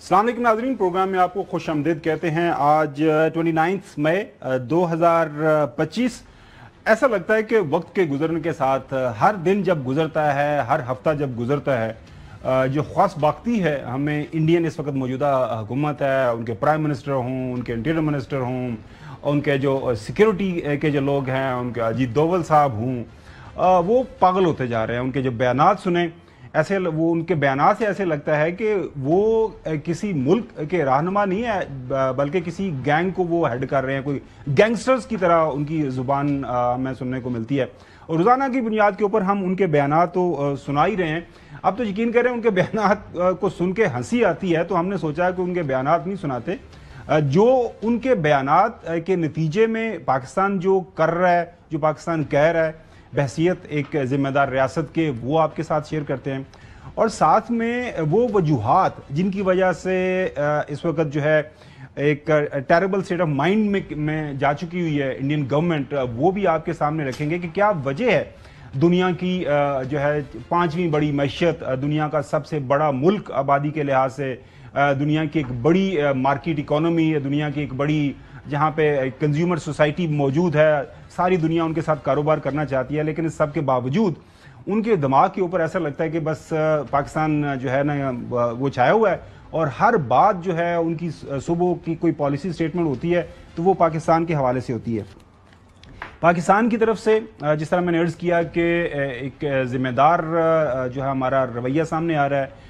السلام علیکم ناظرین، پروگرام میں آپ کو خوش آمدید کہتے ہیں۔ آج 29 مئی 2025۔ ایسا لگتا ہے کہ وقت کے گزرنے کے ساتھ ہر دن جب گزرتا ہے، ہر ہفتہ جب گزرتا ہے، جو خاص باقی ہے ہمیں انڈین اس وقت موجودہ حکومت ہے، ان کے پرائم منسٹر ہوں، ان کے انٹیریئر منسٹر ہوں، ان کے جو سیکیورٹی کے جو لوگ ہیں، ان کے اجیت دوول صاحب ہوں، وہ پاگل ہوتے جا رہے ہیں۔ ان کے جو بیانات سنیں، ایسے وہ ان کے بیانات سے ایسے لگتا ہے کہ وہ کسی ملک کے رہنما نہیں ہے، بلکہ کسی گینگ کو وہ ہیڈ کر رہے ہیں، کوئی گینگسٹرز کی طرح ان کی زبان ہمیں سننے کو ملتی ہے، اور روزانہ کی بنیاد کے اوپر ہم ان کے بیانات تو سنا ہی رہے ہیں۔ اب تو یقین کریں ان کے بیانات کو سن کے ہنسی آتی ہے، تو ہم نے سوچا کہ ان کے بیانات نہیں سناتے، جو ان کے بیانات کے نتیجے میں پاکستان جو کر رہا ہے، جو پاکستان کہہ رہا ہے بحیثیت ایک ذمہ دار ریاست کے، وہ آپ کے ساتھ شیئر کرتے ہیں، اور ساتھ میں وہ وجوہات جن کی وجہ سے اس وقت جو ہے ایک ٹیربل سٹیٹ آف مائنڈ میں جا چکی ہوئی ہے انڈین گورنمنٹ، وہ بھی آپ کے سامنے رکھیں گے کہ کیا وجہ ہے دنیا کی جو ہے 5ویں بڑی معیشت، دنیا کا سب سے بڑا ملک آبادی کے لحاظ سے، دنیا کی ایک بڑی مارکیٹ اکانومی ہے، دنیا کی ایک بڑی جہاں پہ کنزیومر سوسائٹی موجود ہے، ساری دنیا ان کے ساتھ کاروبار کرنا چاہتی ہے، لیکن اس سب کے باوجود ان کے دماغ کے اوپر ایسا لگتا ہے کہ بس پاکستان جو ہے نا وہ چھایا ہوا ہے، اور ہر بات جو ہے ان کی صبح کی کوئی پالیسی سٹیٹمنٹ ہوتی ہے تو وہ پاکستان کے حوالے سے ہوتی ہے۔ پاکستان کی طرف سے جس طرح میں نے عرض کیا کہ ایک ذمہ دار جو ہے ہمارا رویہ سامنے آ رہا ہے۔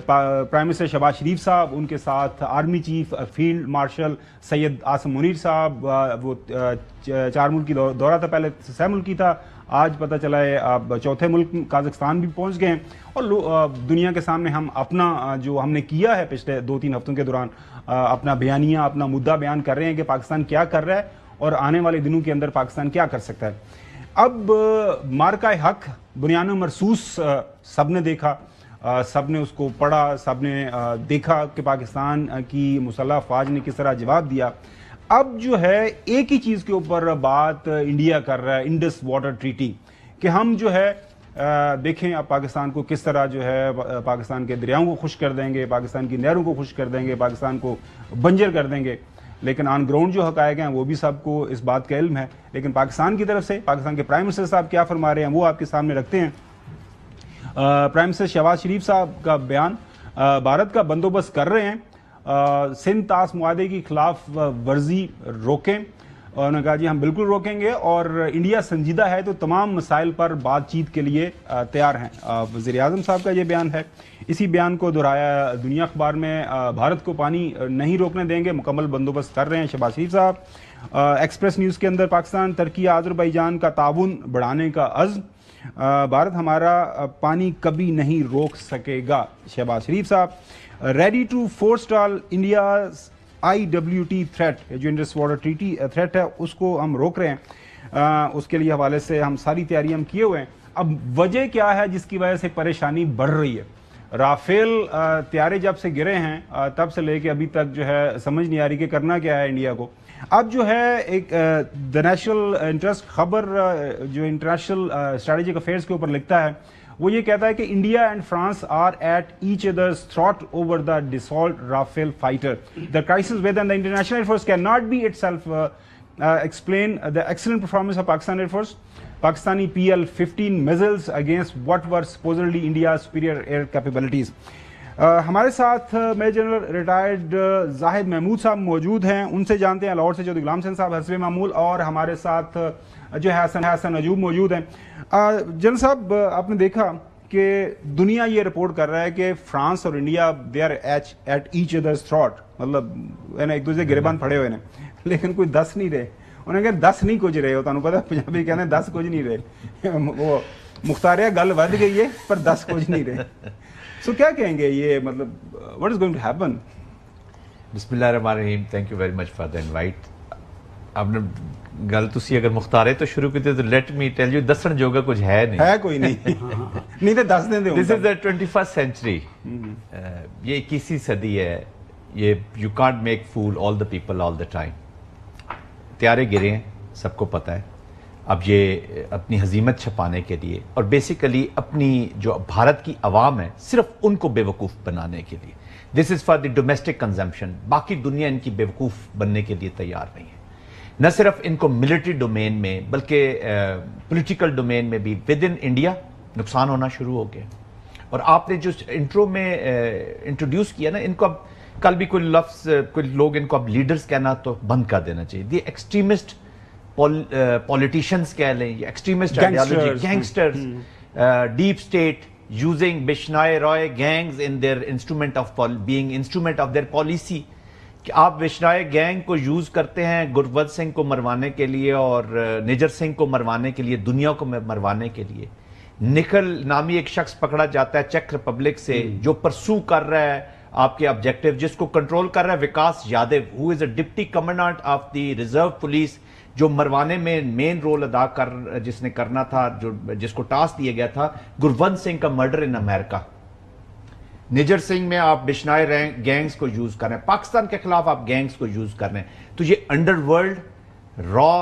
پرائم منسٹر شہباز شریف صاحب، ان کے ساتھ army chief field marshal Syed Asim Munir صاحب، وہ 4 ملک کی دورہ تھا، پہلے 6 ملک کی تھا، آج پتہ چلا ہے اب 4تھے ملک قازقستان بھی پہنچ گئے ہیں، اور دنیا کے سامنے ہم اپنا جو ہم نے کیا ہے پچھلے 2-3 ہفتوں کے دوران اپنا بیانیہ، اپنا مدعا بیان کر رہے ہیں کہ پاکستان کیا کر رہا ہے اور آنے والے دنوں کے اندر پاکستان کیا کر سکتا ہے۔ اب مارکہ حق بنیان مرصوص سب نے دیکھا، سب نے اس کو پڑھا، سب نے دیکھا کہ پاکستان کی مسلح افواج نے کس طرح جواب دیا۔ اب جو ہے ایک ہی چیز کے اوپر بات انڈیا کر رہا ہے، انڈس واٹر ٹریٹی، کہ ہم جو ہے دیکھیں اب پاکستان کو کس طرح جو ہے پاکستان کے دریاؤں کو خشک کر دیں گے، پاکستان کی نہروں کو خشک کر دیں گے، پاکستان کو بنجر کر دیں گے، لیکن آن گراؤنڈ جو حقائق ہیں وہ بھی سب کو اس بات کا علم ہے۔ لیکن پاکستان کی طرف سے پاکستان کے پرائم منسٹر صاحب کیا فرما رہے ہیں وہ آپ کے سامنے رکھتے ہیں۔ پرائم منسٹر شہباز شریف صاحب کا بیان، بھارت کا بندوبست کر رہے ہیں، سندھ طاس معاہدے کی خلاف ورزی روکیں، اور انہوں نے کہا جی ہم بالکل روکیں گے، اور انڈیا سنجیدہ ہے تو تمام مسائل پر بات چیت کے لیے تیار ہیں۔ وزیر اعظم صاحب کا یہ بیان ہے، اسی بیان کو دہرایا دنیا اخبار میں، بھارت کو پانی نہیں روکنے دیں گے، مکمل بندوبست کر رہے ہیں شہباز شریف صاحب۔ ایکسپریس نیوز کے اندر پاکستان ترکی آذربائیجان کا تعاون بڑھانے کا عزم، بھارت ہمارا پانی کبھی نہیں روک سکے گا، شہباز شریف صاحب۔ Ready to forestall India's IWT threat, جو انڈس واٹر ٹریٹی تھریٹ ہے اس کو ہم روک رہے ہیں، اس کے لیے حوالے سے ہم ساری تیاری ہم کیے ہوئے ہیں۔ اب وجہ کیا ہے جس کی وجہ سے پریشانی بڑھ رہی ہے؟ رافیل طیارے جب سے گرے ہیں تب سے لے کے ابھی تک جو ہے سمجھ نہیں آ رہی کہ کرنا کیا ہے انڈیا کو۔ اب جو ہے ایک دی نیشنل انٹرسٹ خبر جو انٹرنیشنل اسٹریٹجک افیئرس کے اوپر لکھتا ہے، وہ یہ کہتا ہے کہ India and France are at each others throat over the Dassault Rafale fighter, the crisis with and the international air force can not be itself explain the excellent performance of Pakistan air force, Pakistani PL-15 missiles against what were supposedly India's superior air capabilities۔ ہمارے ساتھ major general retired زاہد محمود صاحب موجود ہیں، ان سے جانتے ہیں، لاہور سے چودھری غلام حسین صاحب حسب معمول، اور ہمارے ساتھ جو ہے حسن عجوب موجود ہیں۔ جنرل صاحب، آپ نے دیکھا کہ دنیا یہ رپورٹ کر رہا ہے کہ فرانس اور India they are at each others throat, مطلب ایک دوسرے گریبان پھڑے ہوئے ہیں، لیکن کوئی دس نہیں رہے۔ انہوں نے کہا 10 نہیں کچھ رہے ہو، تمہیں پتا پنجابی کہتے ہیں 10 کچھ نہیں رہے، وہ مختاریہ گل ود گئی ہے پر 10 کچھ نہیں رہے۔ سو کیا کہیں گے یہ، مطلب what is going to happen? بسم اللہ الرحمن الرحیم، thank you very much for the invite. آپ نے گل تسی اگر مختارے تو شروع کی تو لیٹ می ٹیل یو دسن جوگا کچھ ہے نہیں، ہے کوئی نہیں، نہیں تو 10 دیں دے۔ دس از دا 21st سینچری، یہ 21ویں صدی ہے، یہ you can't make fool all the people all the time. طیارے گرے ہیں، سب کو پتہ ہے، اب یہ اپنی ہزیمت چھپانے کے لیے اور بیسیکلی اپنی جو بھارت کی عوام ہے صرف ان کو بے وقوف بنانے کے لیے. This is for the domestic consumption. باقی دنیا ان کی بے وقوف بننے کے لیے تیار نہیں ہے. نہ صرف ان کو ملٹری ڈومین میں بلکہ پولیٹیکل ڈومین میں بھی ود ان انڈیا نقصان ہونا شروع ہو گیا. اور آپ نے جو انٹرو میں انٹروڈیوس کیا نا، ان کو اب کل بھی کوئی لفظ کوئی لوگ ان کو اب لیڈرز کہنا تو بند کر دینا چاہیے. دی ایکسٹریمسٹ پولیٹیشینز کہہ لیں یا extremist ideology, gangsters, deep state using Bishnoi Roy gangs in their being instrument of their policy. کہ آپ بشنوئے گینگ کو یوز کرتے ہیں گربت سنگھ کو مروانے کے لیے اور نجر سنگھ کو مروانے کے لیے، دنیا کو مروانے کے لیے. نکھل نامی ایک شخص پکڑا جاتا ہے چیک ریپبلک سے جو پرسو کر رہا ہے آپ کے آبجیکٹیو، جس کو کنٹرول کر رہا ہے Vikas Yadav who is a deputy commandant of the reserve police, جو مروانے میں مین رول ادا جس نے کرنا تھا، جس کو ٹاسک دیا گیا تھا گرونت سنگھ کا مرڈر ان امریکہ. نجر سنگھ میں آپ بشنوئے گینگز کو یوز کر رہے ہیں، پاکستان کے خلاف آپ گینگز کو یوز کر رہے ہیں. تو یہ انڈر ورلڈ را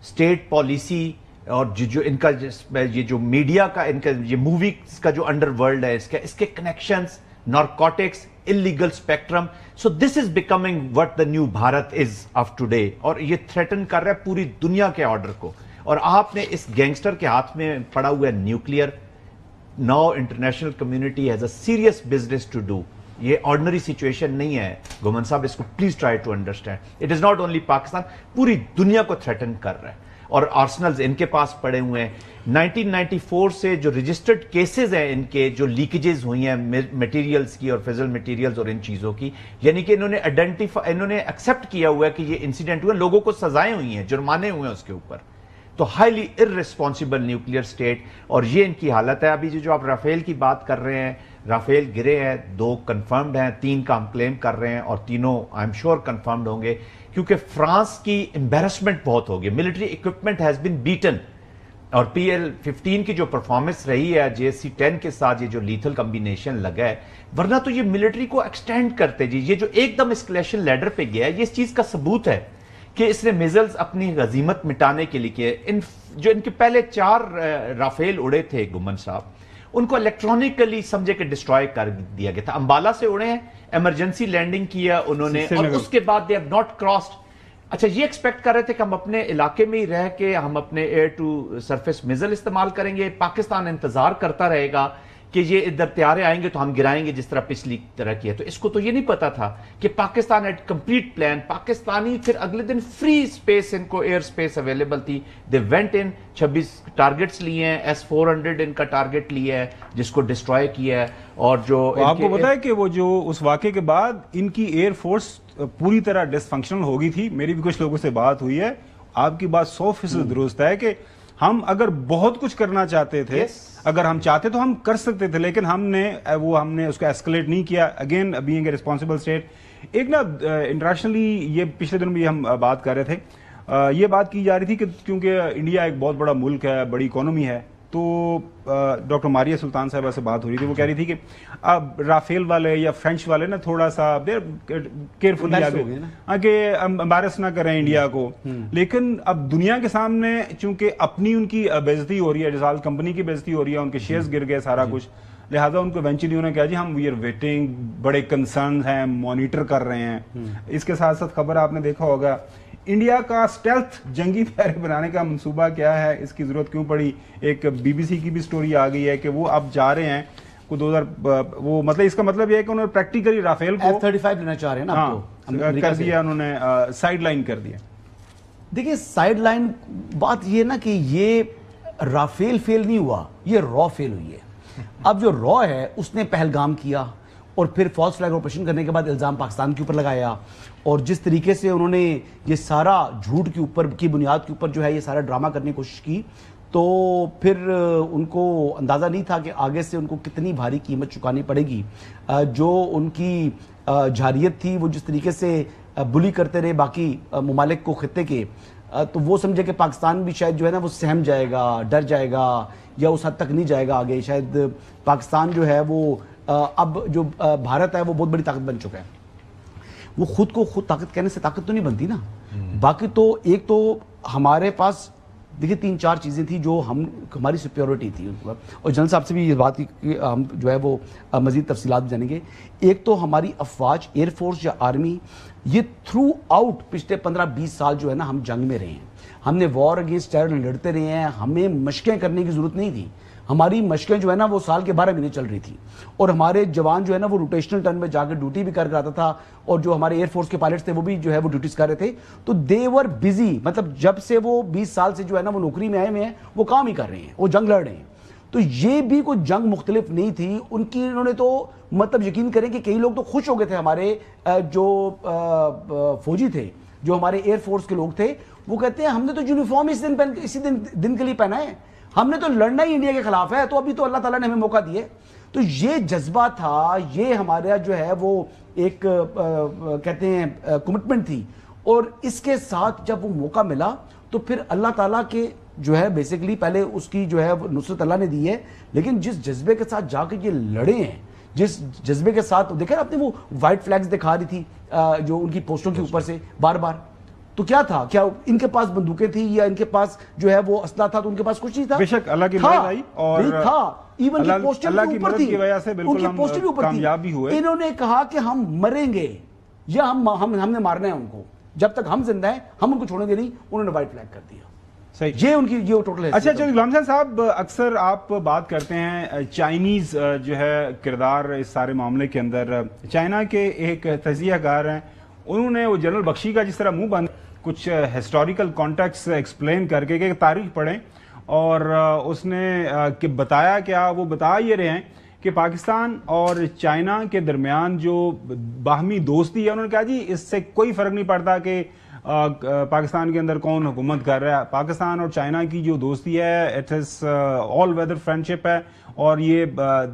اسٹیٹ پالیسی اور جو ان کا یہ جو میڈیا کا ان کا یہ موویز کا جو انڈر ورلڈ ہے اس کے connections, narcotics, illegal spectrum. So this is becoming what the new Bharat is of today. اور یہ threaten کر رہا ہے پوری دنیا کے آرڈر کو. اور آپ نے اس گینگسٹر کے ہاتھ میں پڑا ہوا ہے nuclear. Now international community has a serious business to do. یہ آرڈنری سچویشن نہیں ہے گومن صاحب، اس کو please try to understand. It is not only Pakistan, پوری دنیا کو تھریٹن کر رہا ہے. اور آرسنلز ان کے پاس پڑے ہوئے ہیں. 1994 سے جو رجسٹرڈ کیسز ہیں ان کے جو لیکیجز ہوئی ہیں میٹیریلز کی اور فزل میٹیریلز اور ان چیزوں کی، یعنی کہ انہوں نے ایکسیپٹ کیا ہوا ہے کہ یہ انسیڈنٹ ہوئے، لوگوں کو سزائیں ہوئی ہیں، جرمانے ہوئے ہیں اس کے اوپر. تو ہائیلی ارریسپانسبل نیوکلیئر اسٹیٹ. اور یہ ان کی حالت ہے. ابھی جو آپ رافیل کی بات کر رہے ہیں، رافیل گرے ہیں، 2 کنفرمڈ ہیں، 3 کا ہم کلیم کر رہے ہیں اور تینوں آئی ایم شیور کنفرمڈ ہوں گے، کیونکہ فرانس کی امبیرسمنٹ بہت ہوگی. Military equipment has been beaten. اور PL-15 کی جو پرفارمنس رہی ہے JSC-10 کے ساتھ، یہ جو لیتھل کمبینیشن لگا ہے، ورنہ تو یہ ملٹری کو ایکسٹینڈ کرتے جی. یہ جو ایک دم اسکلیشن لیڈر پہ گیا ہے، یہ اس چیز کا ثبوت ہے کہ اس نے میزلز اپنی غزیمت مٹانے کے لیے کیے. جو ان کے پہلے 4 رافیل اڑے تھے گمن صاحب، ان کو الیکٹرانکلی سمجھے کہ ڈسٹروائے کر دیا گیا تھا. امبالہ سے اڑے ہیں، ایمرجنسی لینڈنگ کیا انہوں نے، اور اس کے بعد دے ہیو ناٹ کراسڈ. اچھا، یہ ایکسپیکٹ کر رہے تھے کہ ہم اپنے علاقے میں ہی رہ کے ہم اپنے ایئر ٹو سرفیس میزل استعمال کریں گے، پاکستان انتظار کرتا رہے گا کہ یہ ادھر طیارے آئیں گے تو ہم گرائیں گے جس طرح پچھلی طرح کیا. تو اس کو تو یہ نہیں پتا تھا کہ Pakistan at complete plan. Pakistani پھر اگلے دن فری اسپیس، ان کو ایئر اسپیس اویلیبل تھی. دے وینٹ ان 26 ٹارگٹس لیے ہیں، S-400 ان کا ٹارگٹ لیا ہے جس کو ڈسٹروائے کیا ہے. اور جو آپ کو پتا ہے کہ وہ جو اس واقعے کے بعد ان کی ایئر فورس پوری طرح ڈس فنکشنل ہو گئی تھی. میری بھی کچھ لوگوں سے بات ہوئی ہے. آپ کی بات 100% درست ہے کہ ہم اگر بہت کچھ کرنا چاہتے تھے، اگر ہم چاہتے تو ہم کر سکتے تھے، لیکن ہم نے اس کو ایسکلیٹ نہیں کیا. Again being a responsible state. ایک نا انٹرنیشنلی یہ پچھلے دنوں بھی ہم بات کر رہے تھے، یہ بات کی جا رہی تھی کہ کیونکہ انڈیا ایک بہت بڑا ملک ہے، بڑی اکانومی ہے، تو ڈاکٹر ماریہ سلطان صاحبہ سے بات ہو رہی تھی. وہ کہہ رہی تھی کہ اب رافیل والے یا فرینچ والے نا تھوڑا سا کیئرفلی کہ امبیرس نہ کریں انڈیا کو. لیکن اب دنیا کے سامنے چونکہ اپنی ان کی بےعزتی ہو رہی ہے، جسال کمپنی کی بےعزتی ہو رہی ہے، ان کے شیئرز گر گئے سارا کچھ، لہٰذا ان کو ایونچولی انہوں نے کہا جی ہم وی آر ویٹنگ، بڑے کنسرنز ہیں، مانیٹر کر رہے ہیں. اس کے ساتھ ساتھ خبر آپ نے دیکھا ہوگا انڈیا کا اسٹیلتھ جنگی طیارے بنانے کا منصوبہ کیا ہے، اس کی ضرورت کیوں پڑی. ایک BBC کی بھی سٹوری آ گئی ہے کہ وہ اب جا رہے ہیں کو 2000 وہ مطلب اس کا مطلب یہ ہے کہ انہوں نے پریکٹیکلی رافیل کو F-35 لینا چاہ رہے ہیں نا، کر دیا، انہوں نے سائڈ لائن کر دیا. دیکھیں سائڈ لائن بات یہ نا کہ یہ رافیل فیل نہیں ہوا، یہ را فیل ہوئی ہے. اب جو را ہے اس نے پہلگام کیا اور پھر فالس فلیگ آپریشن کرنے کے بعد الزام پاکستان کے اوپر لگایا، اور جس طریقے سے انہوں نے یہ سارا جھوٹ کے اوپر کی بنیاد کے اوپر جو ہے یہ سارا ڈرامہ کرنے کی کوشش کی، تو پھر ان کو اندازہ نہیں تھا کہ آگے سے ان کو کتنی بھاری قیمت چکانی پڑے گی. جو ان کی جارحیت تھی، وہ جس طریقے سے بلی کرتے رہے باقی ممالک کو خطے کے، تو وہ سمجھے کہ پاکستان بھی شاید جو ہے نا وہ سہم جائے گا، ڈر جائے گا، یا اس حد تک نہیں جائے گا آگے. شاید پاکستان جو ہے وہ اب جو بھارت ہے وہ بہت بڑی طاقت بن چکا ہے. وہ خود کو خود طاقت کہنے سے طاقت تو نہیں بنتی نا. باقی تو ایک تو ہمارے پاس دیکھیے 3-4 چیزیں تھیں جو ہماری سیکیورٹی تھی. اور جنرل صاحب سے بھی یہ بات کی ہم جو ہے وہ مزید تفصیلات جانیں گے. ایک تو ہماری افواج، ایئر فورس یا آرمی، یہ تھرو آؤٹ پچھلے 15-20 سال جو ہے نا ہم جنگ میں رہے ہیں. ہم نے وار اگینسٹ ٹیرر لڑتے رہے ہیں. ہمیں مشقیں کرنے کی ضرورت نہیں تھی. ہماری مشقیں جو ہے نا وہ سال کے 12 مہینے چل رہی تھی. اور ہمارے جوان جو ہے نا وہ روٹیشنل ٹرن میں جا کے ڈیوٹی بھی کر آتا تھا. اور جو ہمارے ایئر فورس کے پائلٹس تھے وہ بھی جو ہے وہ ڈیوٹیز کر رہے تھے. تو دے ور بزی، مطلب جب سے وہ 20 سال سے جو ہے نا وہ نوکری میں آئے ہوئے ہیں وہ کام ہی کر رہے ہیں، وہ جنگ لڑ رہے ہیں. تو یہ بھی کوئی جنگ مختلف نہیں تھی ان کی. انہوں نے تو مطلب یقین کریں کہ کئی لوگ تو خوش ہو گئے تھے. ہمارے جو فوجی تھے، جو ہمارے ایئر فورس کے لوگ تھے، وہ کہتے ہیں ہم نے تو یونیفارم اسی دن کے لیے پہنا ہے، ہم نے تو لڑنا ہی انڈیا کے خلاف ہے، تو ابھی تو اللہ تعالیٰ نے ہمیں موقع دیے. تو یہ جذبہ تھا، یہ ہمارا جو ہے وہ ایک کہتے ہیں کمٹمنٹ تھی. اور اس کے ساتھ جب وہ موقع ملا تو پھر اللہ تعالیٰ کے جو ہے بیسیکلی پہلے اس کی جو ہے نصرت اللہ نے دی ہے. لیکن جس جذبے کے ساتھ جا کے یہ لڑے ہیں، جس جذبے کے ساتھ دیکھیں آپ نے وہ وائٹ فلیگز دکھا رہی تھی جو ان کی پوسٹوں کے اوپر سے بار بار، تو کیا تھا؟ کیا ان کے پاس بندوقیں تھی یا ان کے پاس جو ہے وہ اسلحہ تھا؟ تو ان کے پاس کچھ نہیں تھا. بے شک اللہ کی مدد آئی اور تھا. ایون کی پوسٹیں اللہ کی اوپر مدد تھی، کی وجہ سے بالکل ہم کامیاب بھی ہوئے. انہوں نے کہا کہ ہم مریں گے یا ہم نے مارنا ہے ان کو، جب تک ہم زندہ ہیں ہم ان کو چھوڑیں گے نہیں. انہوں نے وائٹ فلیگ کر دیا. صحیح. یہ ان کی یہ ٹوٹل ہے. اچھا غلام صاحب، اکثر آپ بات کرتے ہیں چائنیز جو ہے کردار اس سارے معاملے کے اندر. چائنا کے ایک تجزیہ کار ہیں، انہوں نے وہ جنرل بخشی کا جس طرح منہ بند کچھ ہسٹوریکل کانٹیکس ایکسپلین کر کے کہ تاریخ پڑھیں، اور اس نے بتایا کیا، وہ بتا یہ رہے ہیں کہ پاکستان اور چائنا کے درمیان جو باہمی دوستی ہے، انہوں نے کہا جی اس سے کوئی فرق نہیں پڑتا کہ پاکستان کے اندر کون حکومت کر رہا ہے. پاکستان اور چائنا کی جو دوستی ہے it is all weather friendship ہے، اور یہ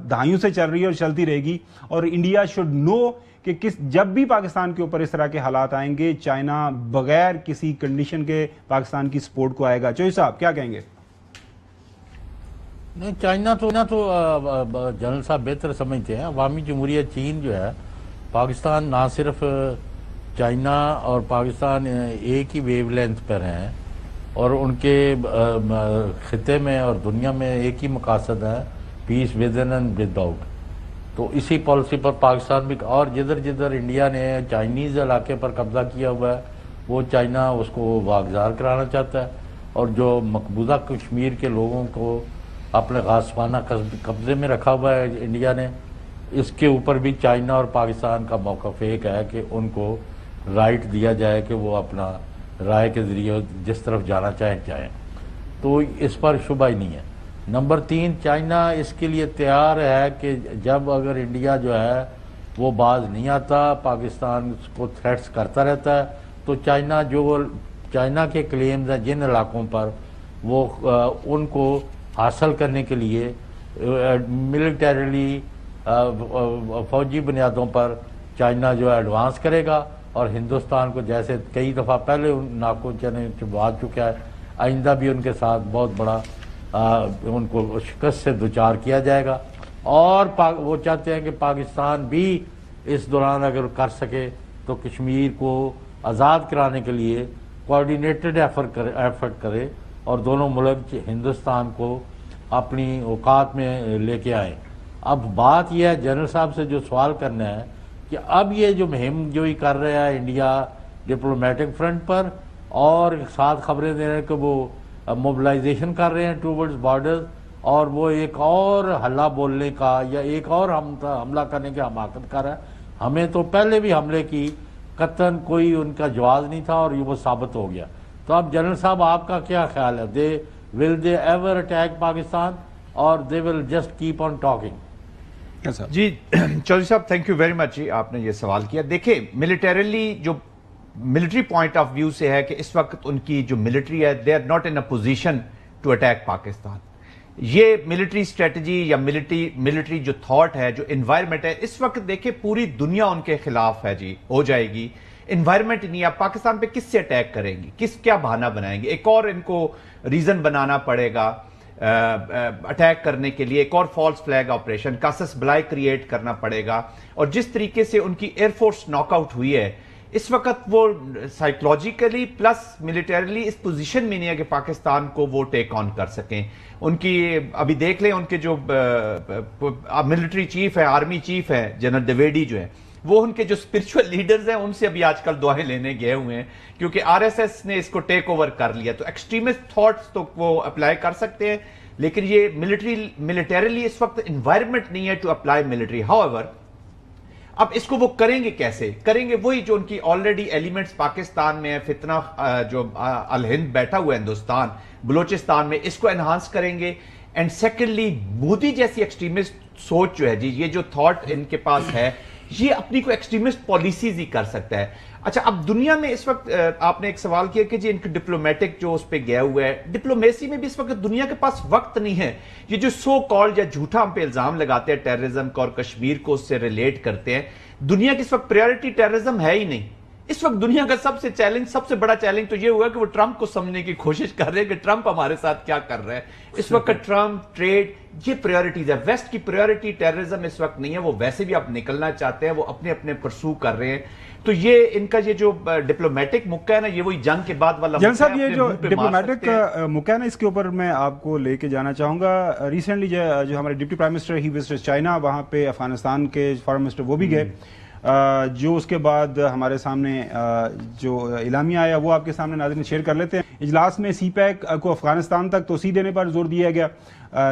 دہائیوں سے چل رہی ہے اور چلتی رہے گی. اور انڈیا شوڈ نو کہ جب بھی پاکستان کے اوپر اس طرح کے حالات آئیں گے، چائنا بغیر کسی کنڈیشن کے پاکستان کی سپورٹ کو آئے گا. چوہی صاحب کیا کہیں گے؟ نہیں، چائنا تو جنرل صاحب بہتر سمجھتے ہیں. عوامی جمہوریہ چین جو ہے، پاکستان نہ صرف چائنا اور پاکستان ایک ہی ویو لینتھ پر ہیں، اور ان کے خطے میں اور دنیا میں ایک ہی مقاصد ہے، peace within and without. تو اسی پالیسی پر پاکستان بھی، اور جدھر جدھر انڈیا نے چائنیز علاقے پر قبضہ کیا ہوا ہے وہ چائنا اس کو واگزار کرانا چاہتا ہے. اور جو مقبوضہ کشمیر کے لوگوں کو اپنے غاصبانہ قبضے میں رکھا ہوا ہے انڈیا نے، اس کے اوپر بھی چائنا اور پاکستان کا موقف ایک ہے کہ ان کو رائٹ دیا جائے کہ وہ اپنا رائے کے ذریعے جس طرف جانا چاہیں. تو اس پر شبہ ہی نہیں ہے. نمبر 3، چائنا اس کے لیے تیار ہے کہ جب اگر انڈیا جو ہے وہ باز نہیں آتا، پاکستان کو تھریٹس کرتا رہتا ہے، تو چائنا کے کلیمز ہیں جن علاقوں پر، وہ ان کو حاصل کرنے کے لیے ملٹریلی فوجی بنیادوں پر چائنا جو ہے ایڈوانس کرے گا. اور ہندوستان کو جیسے کئی دفعہ پہلے ناکو چنے چبا چکا ہے، آئندہ بھی ان کے ساتھ بہت بڑا ان کو شکست سے دوچار کیا جائے گا. اور وہ چاہتے ہیں کہ پاکستان بھی اس دوران اگر کر سکے تو کشمیر کو آزاد کرانے کے لیے کوآرڈینیٹڈ ایفرٹ کرے اور دونوں ملک ہندوستان کو اپنی اوقات میں لے کے آئیں. اب بات یہ ہے جنرل صاحب سے جو سوال کرنا ہے کہ اب یہ جو مہم جو ہی کر رہا ہے انڈیا ڈپلومیٹک فرنٹ پر، اور ساتھ خبریں دے رہے ہیں کہ وہ موبلائزیشن کر رہے ہیں ٹوورڈز بارڈرز، اور وہ ایک اور حلہ بولنے کا یا ایک اور حملہ کرنے کی حماقت کر رہا ہے. ہمیں تو پہلے بھی حملے کی قطعاً کوئی ان کا جواز نہیں تھا اور یہ وہ ثابت ہو گیا. تو اب جنرل صاحب آپ کا کیا خیال ہے؟ will they ever attack Pakistan اور they will just keep on talking؟ جی چودھری صاحب تھینک یو ویری مچ. آپ نے یہ سوال کیا. دیکھیں ملٹریلی جو ملٹری پوائنٹ آف ویو سے ہے کہ اس وقت ان کی جو ملٹری ہے they are not in a position to attack Pakistan. یہ ملٹری اسٹریٹجی یا ملٹری جو تھاٹ ہے، جو انوائرمنٹ ہے، اس وقت دیکھیں پوری دنیا ان کے خلاف ہے جی، ہو جائے گی. انوائرمنٹ نہیں ہے. آپ پاکستان پہ کس سے اٹیک کریں گی؟ کیا بہانہ بنائیں گے؟ ایک اور ان کو ریزن بنانا پڑے گا اٹیک کرنے کے لیے، ایک اور فالس فلیگ آپریشن، کاسس بلائی کریٹ کرنا پڑے گا. اور جس طریقے سے ان کی ایئر فورس ناک آؤٹ ہوئی ہے، اس وقت وہ سائیکولوجیکلی پلس ملیٹریلی اس پوزیشن میں نہیں ہے کہ پاکستان کو وہ ٹیک آن کر سکیں. ان کی ابھی دیکھ لیں ان کے جو ملٹری چیف ہے، آرمی چیف ہے جنرل ڈویڈی جو ہے، وہ ان کے جو اسپرچول لیڈرز ہیں ان سے ابھی آج کل دعائیں لینے گئے ہوئے ہیں کیونکہ آر ایس ایس نے اس کو ٹیک اوور کر لیا. تو ایکسٹریمسٹ تھاٹس تو وہ اپلائی کر سکتے ہیں لیکن یہ ملیٹریلی اس وقت انوائرمنٹ نہیں ہے to apply military. However اب اس کو وہ کریں گے کیسے؟ کریں گے وہی جو ان کی آلریڈی ایلیمنٹس پاکستان میں ہے، فتنہ جو الہند بیٹھا ہوا ہے ہندوستان بلوچستان میں، اس کو انہانس کریں گے. اینڈ سیکنڈلی مودی جیسی ایکسٹریمسٹ سوچ جو ہے جی، یہ جو تھاٹ ان کے پاس ہے، یہ اپنی کو ایکسٹریمسٹ پالیسیز ہی کر سکتا ہے. اچھا اب دنیا میں اس وقت آپ نے ایک سوال کیا کہ جی ان کے ڈپلومیٹک جو اس پہ گیا ہوا ہے، ڈپلومیسی میں بھی اس وقت دنیا کے پاس وقت نہیں ہے. یہ جو سو کالڈ یا جھوٹا ہم پہ الزام لگاتے ہیں ٹیررزم کا اور کشمیر کو اس سے ریلیٹ کرتے ہیں، دنیا کی اس وقت پریورٹی ٹیررزم ہے ہی نہیں. اس وقت دنیا کا سب سے بڑا چیلنج تو یہ ہوا کہ وہ ٹرمپ کو سمجھنے کی کوشش کر رہے ہیں کہ ٹرمپ ہمارے ساتھ کیا کر رہا ہے. اس وقت ٹرمپ، ٹریڈ، یہ پریورٹیز ہے. ویسٹ کی پریورٹی ٹیررزم اس وقت نہیں ہے. وہ ویسے بھی اب نکلنا چاہتے ہیں، وہ اپنے اپنے پرسو کر رہے ہیں. تو یہ ان کا یہ جو ڈپلومیٹک مکہ ہے نا، یہ وہی جنگ کے بعد والا جن صاحب یہ جو ڈپلومیٹک مکہ ہے نا، اس کے اوپر میں آپ کو لے کے جانا چاہوں گا. ریسنٹلی جو ہمارے ڈپٹی پرائم منسٹر ہی وزٹ چائنا، وہاں پہ افغانستان کے فارن منسٹر وہ بھی گئے. جو اس کے بعد ہمارے سامنے جو اعلامیہ آیا وہ آپ کے سامنے ناظرین شیئر کر لیتے ہیں. اجلاس میں سی پیک کو افغانستان تک توسیع دینے پر زور دیا گیا.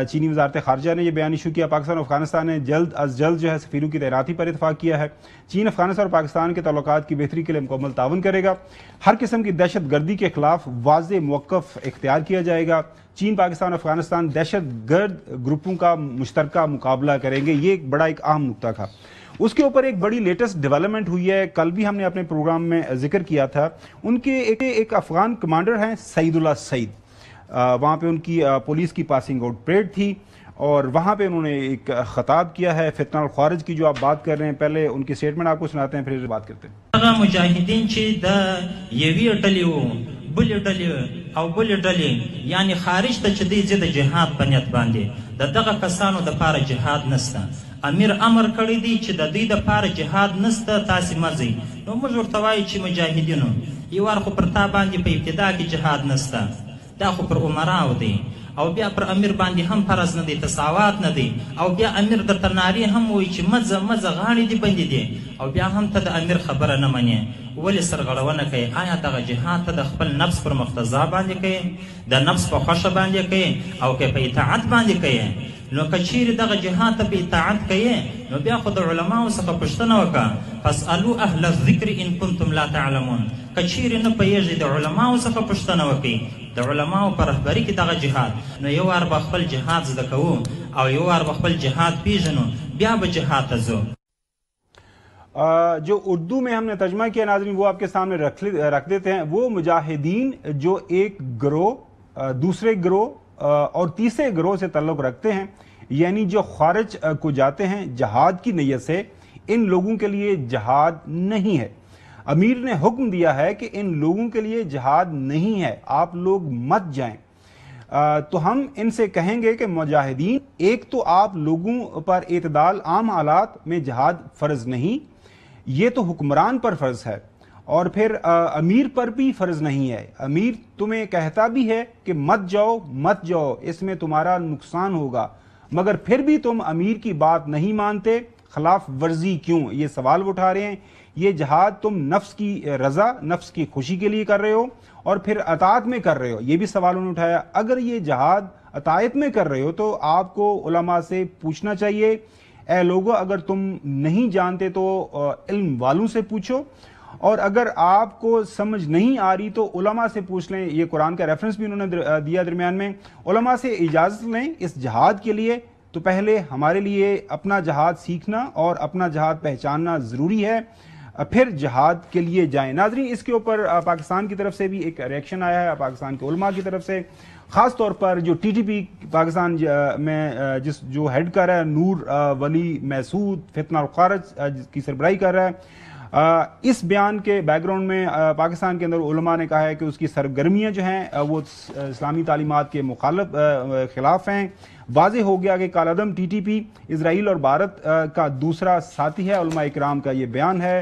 چینی وزارت خارجہ نے یہ بیان ایشو کیا. پاکستان اور افغانستان نے جلد از جلد جو ہے سفیروں کی تعیناتی پر اتفاق کیا ہے. چین افغانستان اور پاکستان کے تعلقات کی بہتری کے لیے مکمل تعاون کرے گا. ہر قسم کی دہشت گردی کے خلاف واضح موقف اختیار کیا جائے گا. چین، پاکستان اور افغانستان دہشت گرد گروپوں کا مشترکہ مقابلہ کریں گے. یہ ایک اہم نکتہ تھا. اس کے اوپر ایک بڑی لیٹسٹ ڈیولپمنٹ ہوئی ہے، کل بھی ہم نے اپنے پروگرام میں ذکر کیا تھا. ان کے ایک افغان کمانڈر ہیں سعید اللہ سعید، وہاں پہ ان کی پولیس کی پاسنگ آؤٹ پریڈ تھی اور وہاں پہ انہوں نے ایک خطاب کیا ہے فتنہ الخوارج کی جو آپ بات کر رہے ہیں. پہلے ان کی سٹیٹمنٹ آپ کو سناتے ہیں پھر بات کرتے ہیں. مجاہدین چې د یوې ډلې وو بلې ډلې او بلې ډلې یعنی خارج ته چې دی د جهاد په نیت باندې د دغه کسانو دپاره جهاد نسته. امیر امر کړی دی چې د دوی دپاره جهاد نسته، تاسې مه ځئ. نو موږ ورته وایو چې مجاهدینو یو وار خو پر تا باندې په ابتدا کې جهاد نسته، دا خو پر عمراو دی، او بیا پر امیر باندې هم فرض نه دی، تساوات نه دی، او بیا امیر درته نارې هم وایي چې مځه مځه غاړې دې بندې دي، او بیا هم ته د امیر خبره نه منې. ولې سرغړونه کوي؟ آیا دغه جهاد ته د خپل نفس پر مقتضا باندې کوي، د نفس په خوښه باندې کوي، او که په اطاعت باندې کوي؟ نو که چیرې دغه جهاد ته په اطاعت کوي نو بیا خو د علماو څخه پوښتنه وکړه، فاسألو اهل الذکر ان کنتم لا تعلمون. که چیرې نه پوهېږئ د علماو څخه پوښتنه وکړئ، د علماو په رهبري کې دغه جهاد، نو یو وار به خپل جهاد زده کوو او یو وار به خپل جهاد پیژنو، بیا به جهاد ته ځو. جو اردو میں ہم نے ترجمہ کیا ناظرین وہ آپ کے سامنے رکھ دیتے ہیں. وہ مجاہدین جو ایک گروہ دوسرے گروہ اور تیسرے گروہ سے تعلق رکھتے ہیں، یعنی جو خارج کو جاتے ہیں جہاد کی نیت سے، ان لوگوں کے لیے جہاد نہیں ہے. امیر نے حکم دیا ہے کہ ان لوگوں کے لیے جہاد نہیں ہے، آپ لوگ مت جائیں. تو ہم ان سے کہیں گے کہ مجاہدین، ایک تو آپ لوگوں پر اعتدال عام حالات میں جہاد فرض نہیں، یہ تو حکمران پر فرض ہے، اور پھر امیر پر بھی فرض نہیں ہے. امیر تمہیں کہتا بھی ہے کہ مت جاؤ مت جاؤ، اس میں تمہارا نقصان ہوگا، مگر پھر بھی تم امیر کی بات نہیں مانتے، خلاف ورزی کیوں؟ یہ سوال اٹھا رہے ہیں. یہ جہاد تم نفس کی رضا، نفس کی خوشی کے لیے کر رہے ہو اور پھر اطاعت میں کر رہے ہو، یہ بھی سوال انہوں نے اٹھایا. اگر یہ جہاد اطاعت میں کر رہے ہو تو آپ کو علماء سے پوچھنا چاہیے، اے لوگو اگر تم نہیں جانتے تو علم والوں سے پوچھو، اور اگر آپ کو سمجھ نہیں آ رہی تو علماء سے پوچھ لیں. یہ قرآن کا ریفرنس بھی انہوں نے دیا درمیان میں. علماء سے اجازت لیں اس جہاد کے لیے. تو پہلے ہمارے لیے اپنا جہاد سیکھنا اور اپنا جہاد پہچاننا ضروری ہے، پھر جہاد کے لیے جائیں. ناظرین اس کے اوپر پاکستان کی طرف سے بھی ایک ریئیکشن آیا ہے، پاکستان کے علماء کی طرف سے، خاص طور پر جو ٹی ٹی پی پاکستان میں جو ہیڈ کر رہا ہے نور ولی محسود، فتنہ الخوارج کی سربراہی کر رہا ہے. اس بیان کے بیک گراؤنڈ میں پاکستان کے اندر علماء نے کہا ہے کہ اس کی سرگرمیاں جو ہیں وہ اسلامی تعلیمات کے خلاف ہیں. واضح ہو گیا کہ کالعدم ٹی ٹی پی اسرائیل اور بھارت کا دوسرا ساتھی ہے. علماء اکرام کا یہ بیان ہے.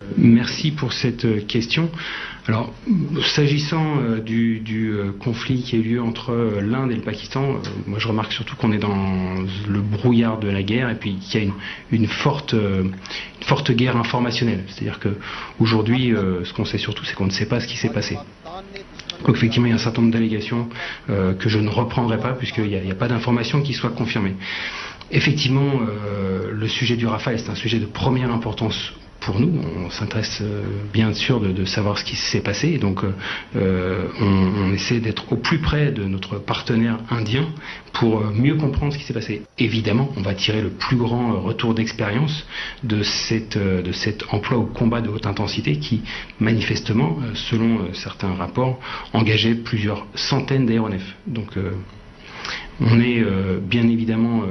Merci pour cette question. Alors, s'agissant du conflit qui a eu lieu entre l'Inde et le Pakistan, moi je remarque surtout qu'on est dans le brouillard de la guerre et puis qu'il y a une forte guerre informationnelle. C'est-à-dire qu'aujourd'hui, ce qu'on sait surtout, c'est qu'on ne sait pas ce qui s'est passé. Donc effectivement, il y a un certain nombre d'allégations que je ne reprendrai pas puisqu'il n'y a pas d'informations qui soient confirmées. Effectivement, le sujet du Rafale, c'est un sujet de première importance pour nous, on s'intéresse bien sûr de savoir ce qui s'est passé, et donc on essaie d'être au plus près de notre partenaire indien pour mieux comprendre ce qui s'est passé. Évidemment, on va tirer le plus grand retour d'expérience de cet emploi au combat de haute intensité qui, manifestement, selon certains rapports, engageait plusieurs centaines d'aéronefs. Donc on est bien évidemment,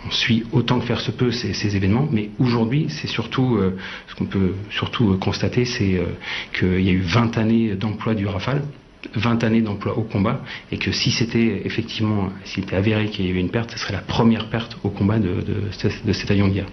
on suit autant que faire se peut ces événements, mais aujourd'hui, c'est surtout, ce qu'on peut surtout constater, c'est qu'il y a eu 20 années d'emploi du Rafale, 20 années d'emploi au combat, et que si c'était effectivement, s'il était avéré qu'il y avait une perte, ce serait la première perte au combat de cet avion de guerre.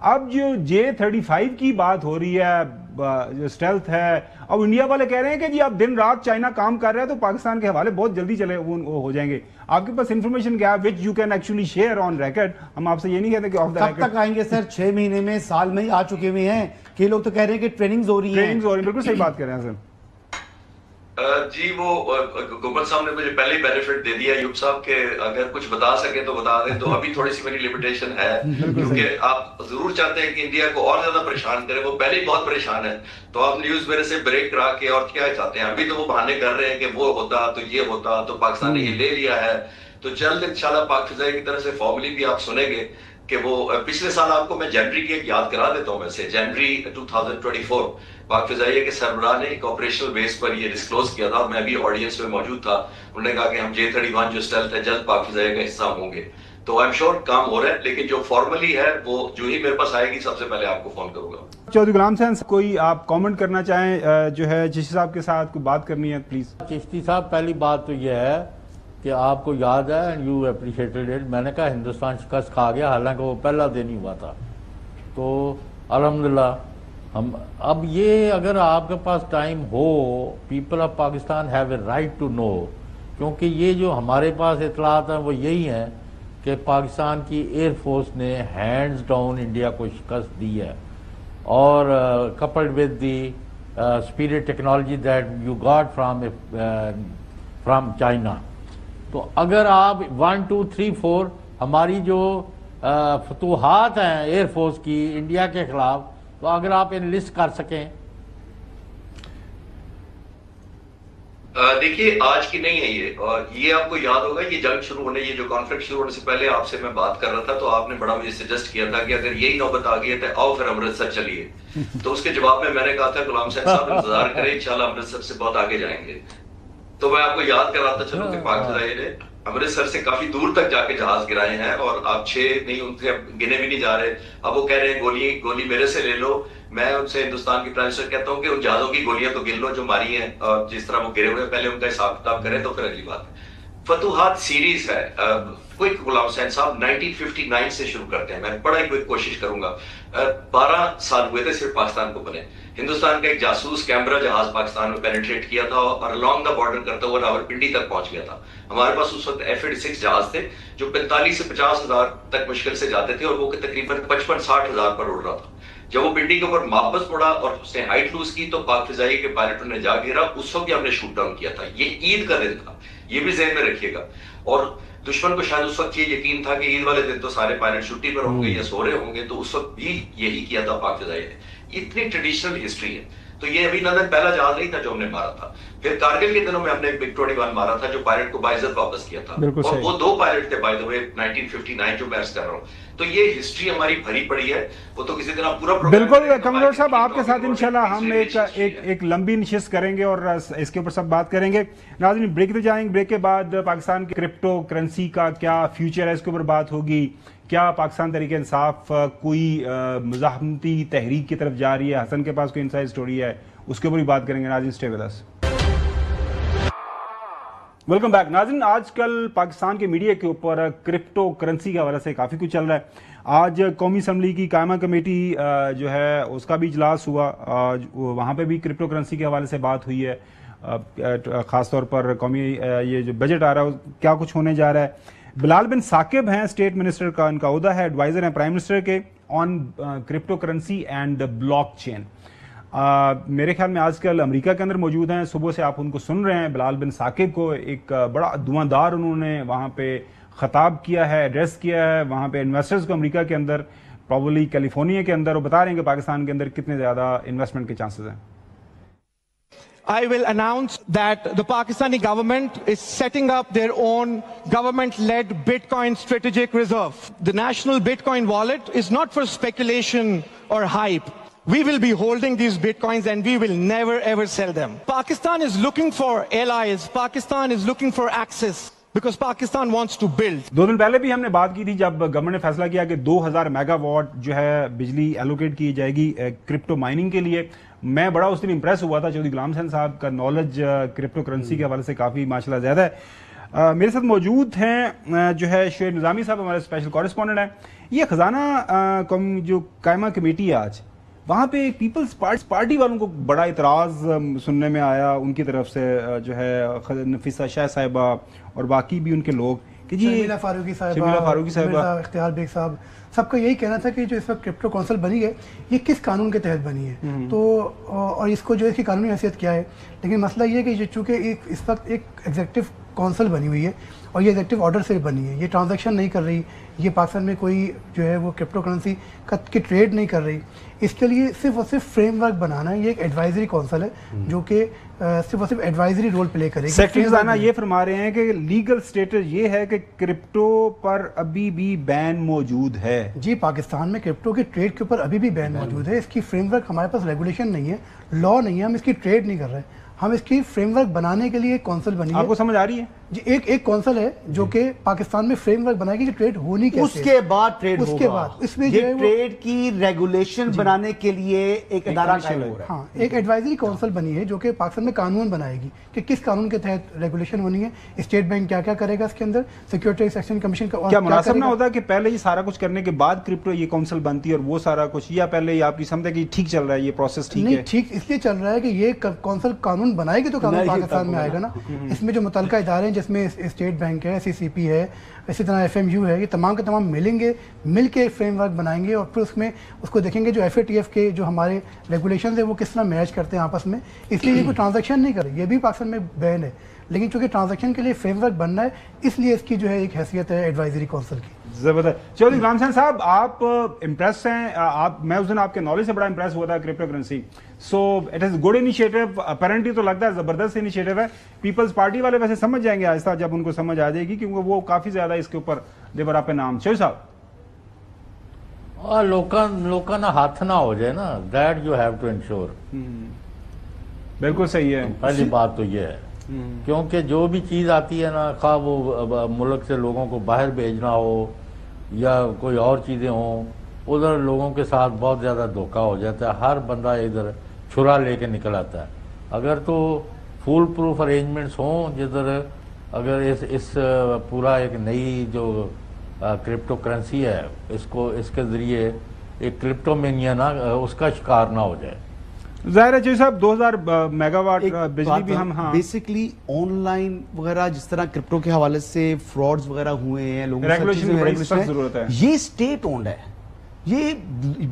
اب جو J-35 کی بات ہو رہی ہے, جو stealth ہے, اب India والے کہہ رہے ہیں کہ جی اب دن رات چائنا کام کر رہا ہے تو پاکستان کے حوالے بہت جلدی چلے وہ ہو جائیں گے. آپ کے پاس انفارمیشن کیا ہے which you can actually share on record؟ ہم آپ سے یہ نہیں کہتے کہ آف دا ریکارڈ. کب تک آئیں گے سر؟ 6 مہینے میں, سال میں ہی آ چکے ہوئے ہیں. کہ لوگ تو کہہ رہے ہیں کہ ٹریننگز ہو رہی ہیں. بالکل صحیح بات کر رہے ہیں سر. جی وہ گوبل صاحب نے مجھے پہلے ہی بینیفٹ دے دیا ایوب صاحب کہ اگر کچھ بتا سکے تو بتا دیں. تو ابھی تھوڑی سی میری لمیٹیشن ہے کیونکہ آپ ضرور چاہتے ہیں کہ انڈیا کو اور زیادہ پریشان کرے. وہ پہلے ہی بہت پریشان ہے تو آپ نیوز میرے سے بریک کرا کے اور کیا چاہتے ہیں. ابھی تو وہ بہانے کر رہے ہیں کہ وہ ہوتا تو یہ ہوتا تو پاکستان نے یہ لے لیا ہے. تو جلد انشاءاللہ پاک فضائی کی طرف سے فارملی بھی آپ سنیں گے کہ وہ پچھلے سال آپ کو میں جنوری کی ایک یاد کرا دیتا ہوں. ویسے جنوری 2024 پاک فضائیہ کے سربراہ نے ایک آپریشنل بیس پر یہ ڈسکلوز کیا تھا. میں بھی آڈینس میں موجود تھا. انہوں نے کہا کہ ہم J-31 جو اسٹیلتھ ہے جلد پاک فضائیہ کا حصہ ہوں گے. تو آئی ایم شیور کام ہو رہا ہے, لیکن جو فارملی ہے وہ جو ہی میرے پاس آئے گی سب سے پہلے آپ کو فون کروں گا. چودھری غلام حسین کوئی آپ کامنٹ کرنا چاہیں جو ہے چشتی صاحب کے ساتھ کوئی بات کرنی ہے پلیز. چشتی صاحب پہلی بات تو یہ ہے کہ آپ کو یاد ہے اینڈ یو اپریشیٹڈ اٹ, میں نے کہا ہندوستان شکست کھا گیا, حالانکہ وہ پہلا دن ہی ہوا تھا. تو الحمدللہ ہم اب یہ اگر آپ کے پاس ٹائم ہو, people of Pakistan have a right to know, کیونکہ یہ جو ہمارے پاس اطلاعات ہیں وہ یہی ہیں کہ پاکستان کی ایئر فورس نے ہینڈز ڈاؤن انڈیا کو شکست دی ہے, اور coupled with the superior technology that you got from China. تو اگر آپ 1 2 3 4 ہماری جو فتوحات ہیں ایئر فورس کی انڈیا کے خلاف, تو اگر آپ انلسٹ کر سکیں. دیکھیے آج کی نہیں ہے یہ, اور یہ آپ کو یاد ہوگا یہ جنگ شروع ہونے, یہ جو کانفلکٹ شروع ہونے سے پہلے آپ سے میں بات کر رہا تھا تو آپ نے بڑا مجھے سجیسٹ کیا تھا کہ اگر یہی نوبت آ گئی ہے تو آؤ پھر امرتسر چلیے. تو اس کے جواب میں نے کہا تھا غلام حسین صاحب انتظار کریں, انشاءاللہ امرتسر سے بہت آگے جائیں گے. تو میں آپ کو یاد کراتا چلوں کہ پاک فضائیہ نے امرتسر سے کافی دور تک جا کے جہاز گرائے ہیں, اور آپ 6 نہیں ان سے گنے بھی نہیں جا رہے. اب وہ کہہ رہے ہیں گولی میرے سے لے لو. میں ان سے ہندوستان کی پرائم منسٹر کہتا ہوں کہ ان جہازوں کی گولیاں تو گن لو جو ماری ہیں, اور جس طرح وہ گرے ہوئے پہلے ان کا حساب کتاب کریں تو پھر اگلی بات. فتوحات سیریز ہے. کوئک غلام حسین صاحب 1959 سے شروع کرتے ہیں. میں بڑا ہی کوئی کوشش کروں گا. 12 سال ہوئے تھے صرف پاکستان کو بنے. ہندوستان کا ایک جاسوس کیمرا جہاز پاکستان میں پینیٹریٹ کیا تھا اور along دا بارڈر کرتا ہوا راولپنڈی تک پہنچ گیا تھا. ہمارے پاس اس وقت F-86 جہاز تھے جو 45 سے 50 ہزار تک مشکل سے جاتے تھے, اور وہ تقریباً 55-60 ہزار پر اڑ رہا تھا. جب وہ پنڈی کے اوپر واپس مڑا اور اس نے ہائٹ لوز کی تو پاک فضائیہ کے پائلٹوں نے جا گھیرا. اس وقت بھی ہم نے شوٹ ڈاؤن کیا تھا. یہ عید کا دن تھا, یہ بھی ذہن میں رکھیے گا. اور دشمن کو شاید اس وقت یہ یقین تھا کہ عید والے دن تو سارے پائلٹ چھٹی پر ہوں گے یا سو رہے ہوں گے, تو اس وقت بھی یہی کیا تھا پاک فضائیہ نے. اتنی ٹریڈیشنل ہسٹری ہے. تو یہ ابھی نظر پہلا جہاز نہیں تھا جو ہم نے مارا تھا. پھر کارگل کے دنوں میں ہم نے MiG-21 مارا تھا جو پائلٹ کو باعزت واپس کیا تھا, اور وہ 2 پائلٹ تھے بائی دا وے 1959 جو میں عرض کر رہا ہوں. تو یہ ہسٹری ہماری بھری پڑی ہے, وہ تو کسی طرح پورا بالکل. کمرور صاحب آپ کے ساتھ انشاءاللہ ہم ایک لمبی نشست کریں گے اور اس کے اوپر سب بات کریں گے. ناظرین بریک پہ جائیں گے, بریک کے بعد پاکستان کی کرپٹو کرنسی کا کیا فیوچر ہے اس کے اوپر بات ہوگی. کیا پاکستان تحریک انصاف کوئی مزاحمتی تحریک کی طرف جا رہی ہے, حسن کے پاس کوئی انسائیڈ سٹوری ہے, اس کے اوپر بھی بات کریں گے. ناظرین stay with us. Welcome back. ناظرین آج کل پاکستان کے میڈیا کے اوپر کرپٹو کرنسی کے حوالے سے کافی کچھ چل رہا ہے. آج قومی اسمبلی کی قائمہ کمیٹی جو ہے اس کا بھی اجلاس ہوا, وہاں پہ بھی کرپٹو کرنسی کے حوالے سے بات ہوئی ہے, خاص طور پر قومی یہ جو بجٹ آ رہا ہے کیا کچھ ہونے جا رہا ہے. بلال بن ثاقب ہیں اسٹیٹ منسٹر کا, ان کا عہدہ ہے, ایڈوائزر ہیں پرائم منسٹر کے on cryptocurrency and blockchain. میرے خیال میں آج کل امریکہ کے اندر موجود ہیں, صبح سے آپ ان کو سن رہے ہیں. بلال بن ثاقب کو ایک بڑا دھواندار انہوں نے وہاں پہ خطاب کیا ہے, ایڈریس کیا ہے وہاں پہ انویسٹرز کو امریکہ کے اندر, پروبلی کیلیفورنیا کے اندر. وہ بتا رہے ہیں کہ پاکستان کے اندر کتنے زیادہ انویسٹمنٹ کے چانسز ہیں. I will announce that the Pakistani government is setting up their own government-led Bitcoin strategic reserve. The national Bitcoin wallet is not for speculation or hype. We will be holding these Bitcoins and we will never ever sell them. Pakistan is looking for allies. Pakistan is looking for access. Because Pakistan wants to build. 2 دن پہلے بھی ہم نے بات کی تھی جب government نے فیصلہ کیا کہ 2000 میگا واٹ جو ہے بجلی ایلوکیٹ کی جائے گی کرپٹو مائننگ کے لیے. میں بڑا اس دن امپریس ہوا تھا. چودھری غلام حسین صاحب کا نالج کرپٹو کرنسی کے حوالے سے کافی ماشاءاللہ زیادہ ہے. میرے ساتھ موجود ہیں جو ہے شعیب نظامی صاحب، ہمارے اسپیشل کورسپونڈنٹ ہیں. یہ خزانہ جو قائمہ کمیٹی ہے آج، وہاں پہ پیپلز پارٹی والوں کو بڑا اعتراض سننے میں آیا ان کی طرف سے، جو ہے نفیسہ شاہ صاحبہ اور باقی بھی ان کے لوگ کہ جی شمیلہ فاروقی صاحبہ، اختیار بیگ صاحب، سب کا یہی کہنا تھا کہ جو اس وقت کرپٹو کونسل بنی ہے یہ کس قانون کے تحت بنی ہے، تو اور اس کو جو اس کی قانونی حیثیت کیا ہے. لیکن مسئلہ یہ ہے کہ چونکہ اس وقت ایک ایگزیکٹو کونسل بنی ہوئی ہے اور یہ ایگزیکٹو آرڈر سے بنی ہے، یہ ٹرانزیکشن نہیں کر رہی، یہ پاکستان میں کوئی جو ہے وہ کرپٹو کرنسی کی ٹریڈ نہیں کر رہی. اس کے لیے صرف اور صرف فریم ورک بنانا ہے. یہ ایک ایڈوائزری کونسل ہے جو کہ صرف اور صرف ایڈوائزری رول پلے کرے گی. سیکرٹری خزانہ یہ فرما رہے ہیں کہ لیگل سٹیٹس یہ ہے کہ کرپٹو پر ابھی بھی بین موجود ہے. جی، پاکستان میں کرپٹو کی ٹریڈ کے اوپر ابھی بھی بین موجود ہے. اس کی فریم ورک ہمارے پاس ریگولیشن نہیں ہے، لا نہیں ہے، ہم اس کی ٹریڈ نہیں کر رہے. ہم اس کی فریم ورک بنانے کے لیے ایک کونسل بنی ہے. آپ کو سمجھ آ رہی ہے؟ جی، ایک کونسل ہے جو کہ پاکستان میں فریم ورک بنائے گی کہ ٹریڈ ہونی کیسے، اس کے بعد ٹریڈ اس کے بعد اس میں جو ہے ٹریڈ کی ریگولیشن بنانے کے لیے ایک ادارہ قائم ہو رہا ہے. ہاں، ایک ایڈوائزری کونسل بنی ہے جو کہ پاکستان میں قانون بنائے گی کہ کس قانون کے تحت ریگولیشن ہونی ہے، اسٹیٹ بینک کیا کیا کرے گا اس کے اندر، سیکیورٹی ایکسچینج کمیشن کا کیا مناسب نہ ہوتا کہ پہلے ہی سارا کچھ کرنے کے بعد کرپٹو یہ کونسل بنتی اور وہ سارا کچھ، یا پہلے ہی آپ کی سمجھتے کہ ٹھیک چل رہا ہے یہ پروسیس ٹھیک ہے؟ نہیں، ٹھیک اس لیے چل رہا ہے کہ یہ کونسل قانون بنائے گی تو قانون پاکستان میں آئے گا نا. اس میں جو متعلقہ ادارے ہیں جس میں اسٹیٹ بینک ہے، سی سی پی ہے، اسی طرح ایف ایم یو ہے، یہ تمام کے تمام ملیں گے، مل کے فریم ورک بنائیں گے اور پھر اس میں اس کو دیکھیں گے جو ایف اے ٹی ایف کے جو ہمارے ریگولیشنز ہیں وہ کس طرح میچ کرتے ہیں آپس میں. اس لیے یہ کوئی ٹرانزیکشن نہیں کرے، یہ بھی پاکستان میں بین ہے، لیکن چونکہ ٹرانزیکشن کے لیے فریم ورک بننا ہے اس لیے اس کی جو ہے ایک حیثیت ہے ایڈوائزری کونسل کی. زبردست. چودھری غلام حسین صاحب، آپ امپریس ہیں، میں اس دن آپ کے نالج سے بڑا امپریس ہوا تھا crypto currency. So it is good initiative, apparently تو لگتا ہے زبردست انیشیٹو ہے. پیپلز پارٹی والے ویسے سمجھ جائیں گے آہستہ جب ان کو سمجھ آ جائے گی، کیونکہ وہ کافی زیادہ اس کے اوپر دیور آپ نام. شوی صاحب، لوکاں نہ ہاتھ نہ ہو جائے نا، that you have to ensure. بالکل صحیح ہے. پہلی بات تو یہ ہے کیونکہ جو بھی چیز آتی ہے نا، خواہ وہ ملک سے لوگوں کو باہر بھیجنا ہو یا کوئی اور چیزیں ہوں، ادھر لوگوں کے ساتھ بہت زیادہ دھوکہ ہو جاتا ہے. ہر بندہ ادھر چھرا لے کے نکل آتا ہے. اگر تو فول پروف ارینجمنٹس ہوں جدھر اگر اس پورا ایک نئی جو کرپٹو کرنسی ہے اس کے ذریعے ایک کرپٹو مینیا نا اس کا شکار نہ ہو جائے. ظاہر ہے جی صاحب 2000 میگا واٹ بجلی بھی ہم بیسکلی آن لائن وغیرہ جس طرح کرپٹو کے حوالے سے فراڈز وغیرہ ہوئے ہیں، لوگوں ضرورت ہے. یہ اسٹیٹ اونڈ ہے، یہ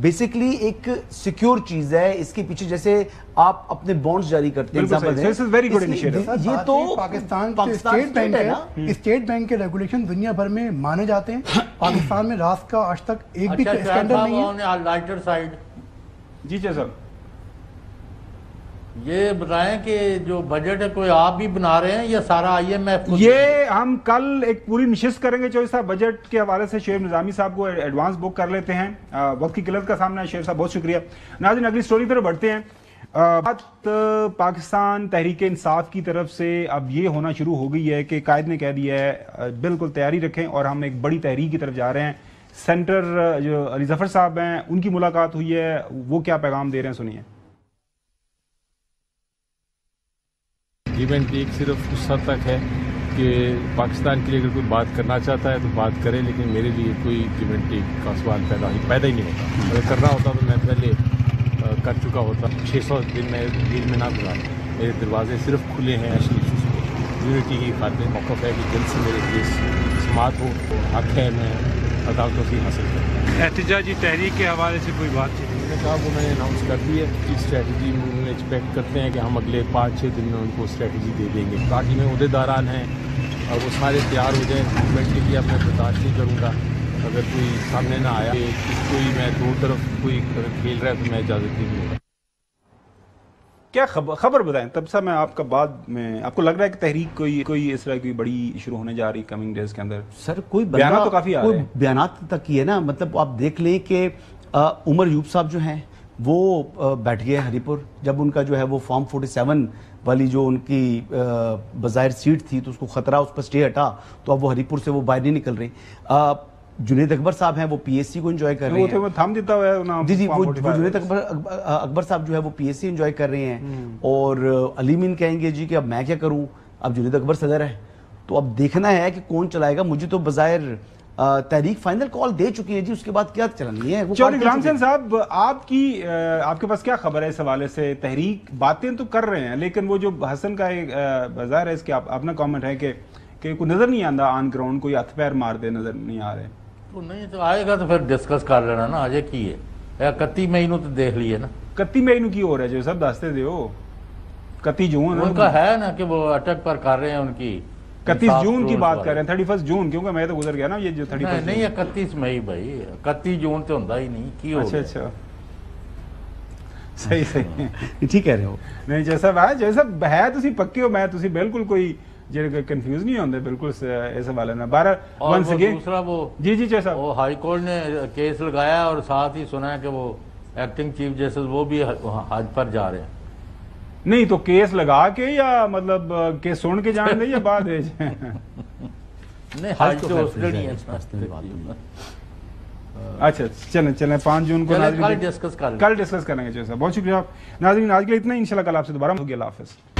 بیسکلی ایک سیکیور چیز ہے. اس کے پیچھے جیسے آپ اپنے بانڈز جاری کرتے ہیں، یہ تو پاکستان اسٹیٹ بینک ہے. اسٹیٹ بینک کے ریگولیشن دنیا بھر میں مانے جاتے ہیں. پاکستان میں راست کا آج تک ایک بھی اسکینڈل نہیں ہے. لائٹر سائڈ جی صاحب یہ بتائیں کہ جو بجٹ ہے کوئی آپ بھی بنا رہے ہیں یا سارا آئی ایم ایف؟ یہ ہم کل ایک پوری نشست کریں گے چوہدری صاحب بجٹ کے حوالے سے. شعیب نظامی صاحب کو ایڈوانس بک کر لیتے ہیں، وقت کی قلت کا سامنا ہے. شعیب صاحب بہت شکریہ. ناظرین اگلی سٹوری پر بڑھتے ہیں. بات پاکستان تحریک انصاف کی طرف سے اب یہ ہونا شروع ہو گئی ہے کہ قائد نے کہہ دیا ہے بالکل تیاری رکھیں اور ہم ایک بڑی تحریک کی طرف جا رہے ہیں. سینٹر جو علی ظفر صاحب ہیں ان کی ملاقات ہوئی ہے، وہ کیا پیغام دے رہے ہیں سنیے. گیو اینڈ ٹیک صرف اس حد تک ہے کہ پاکستان کے لیے اگر کوئی بات کرنا چاہتا ہے تو بات کرے، لیکن میرے لیے کوئی گیو اینڈ ٹیک کا سوال پیدا ہی نہیں ہوتا. اگر کرنا ہوتا تو میں پہلے کر چکا ہوتا. 600 دن میں جیل میں نہ گزارا. میرے دروازے صرف کھلے ہیں ایشلی ایشوز پہ. یونٹی کی خاطر موقف ہے کہ جلد سے میرے کیس سماعت ہو. حق ہے میں عدالتوں سے حاصل کروں. احتجاجی تحریک کے حوالے سے کوئی بات چیت؟ میں نے کہا وہ میں نے اناؤنس کر دی ہے کہ اسٹریٹجی میں ایکسپیکٹ کرتے ہیں کہ ہم اگلے 5-6 دن میں ان کو اسٹریٹجی دے دیں گے. پارٹی میں عہدیداران ہیں اور وہ سارے تیار ہو جائیں. گورنمنٹ کے لیے اب میں برداشت نہیں کروں گا اگر کوئی سامنے نہ آیا کہ کوئی میں دو طرف کوئی کھیل رہا ہے تو میں اجازت نہیں دوں گا. کیا خبر بتائیں تب سے میں آپ کا بعد میں آپ کو لگ رہا ہے کہ تحریک کوئی اس طرح کی بڑی شروع ہونے جا رہی کمنگ ڈیز کے اندر؟ سر کوئی بیانات تو کافی آ رہے ہیں. بیانات تک ہی ہے نا. مطلب آپ دیکھ لیں کہ عمر ایوب صاحب جو ہیں وہ بیٹھ گئے ہری پور. جب ان کا جو ہے وہ فارم 47 والی جو ان کی بظاہر سیٹ تھی تو اس کو خطرہ، اس پر سٹے ہٹا تو اب وہ ہری پور سے وہ باہر نہیں نکل رہے. جنید اکبر صاحب ہیں وہ پی ایس سی کو انجوائے کر رہے ہیں. جی وہ جنید اکبر صاحب جو ہے وہ پی ایس سی انجوائے کر رہے ہیں. اور علی مین کہیں گے جی کہ اب میں کیا کروں، اب جنید اکبر صدر ہے تو اب دیکھنا ہے کہ کون چلائے گا. مجھے تو بظاہر تحریک فائنل کال دے چکی ہے جی, اس کے بعد کیا چلانی ہے. چودھری غلام حسین صاحب, آپ کے پاس کیا خبر ہے اس حوالے سے؟ تحریک باتیں تو کر رہے ہیں لیکن وہ جو حسن کا ایک ظاہر ہے اس کے اپنا کامنٹ ہے کہ کوئی نظر نہیں آتا آن گراؤنڈ, کوئی ہاتھ پیر مار دے نظر نہیں آ رہے. تو نہیں تو آئے گا تو پھر ڈسکس کر لینا نا. اجے کی ہے 31 مئی نو تو دیکھ لیے نا. 31 مئی نو کی ہو رہا ہے جو سب دستے دیو 31 جون ان کا ہے نا کہ وہ اٹک پر کر رہے ہیں ان کی 31 جون کی بات کر رہے ہیں, 31 جون, کیونکہ میں تو گزر گیا نا یہ جو 31 نہیں 31 مئی بھائی, 31 جون تو ہوندا ہی نہیں کی ہو. اچھا صحیح ٹھیک کہہ رہے ہو. نہیں جیسا ہے تسی پکے ہو, میں تسی بالکل کوئی جڑے کنفیوز نہیں ہوندے بالکل اس حوالے میں. ونس اگین دوسرا وہ جی صاحب, وہ ہائی کورٹ نے کیس لگایا اور ساتھ ہی سنا ہے کہ وہ ایکٹنگ چیف جسٹس وہ بھی حج پر جا رہے ہیں. نہیں تو کیس لگا کے یا مطلب کیس سن کے جان دے یا بعد نہیں حج تو آلریڈی ہے. اچھا چلیں 5 جون کو کل ڈسکس کریں گے. بہت شکریہ ناظرین, آج کے لیے اتنا ہی, انشاءاللہ کل آپ سے دوبارہ ہوگی. اللہ حافظ.